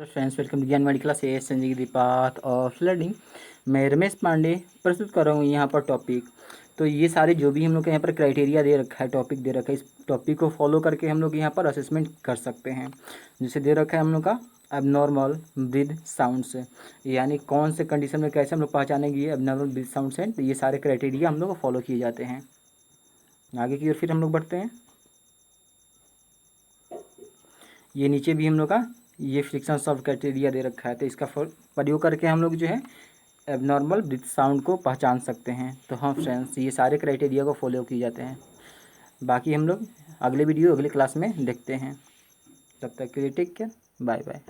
Friends, welcome to ज्ञान medical से Sanjay the path of learning. मैं रमेश पांडे प्रस्तुत कर रहा हूँ यहाँ पर टॉपिक। तो ये सारे जो भी हम लोग के यहाँ पर क्राइटेरिया दे रखा है, टॉपिक दे रखा है, इस टॉपिक को फॉलो करके हम लोग यहाँ पर असेसमेंट कर सकते हैं। जैसे दे रखा है हम लोग का एबनॉर्मल ब्रीथ साउंड्स, यानी कौन से कंडीशन में कैसे हम लोग पहचानेंगे एबनॉर्मल ब्रीथ साउंड्स हैं। तो ये सारे क्राइटेरिया हम लोग को फॉलो किए जाते हैं। आगे की ओर फिर हम लोग बढ़ते हैं। ये नीचे भी हम लोग का ये फ्रिक्शन ऑफ क्राइटेरिया दे रखा है, तो इसका प्रयोग करके हम लोग जो है एबनॉर्मल ब्रीथ साउंड को पहचान सकते हैं। तो हाँ फ्रेंड्स, ये सारे क्राइटेरिया को फॉलो किए जाते हैं। बाकी हम लोग अगले वीडियो अगले क्लास में देखते हैं। तब तक के लिए टेक केयर, बाय बाय।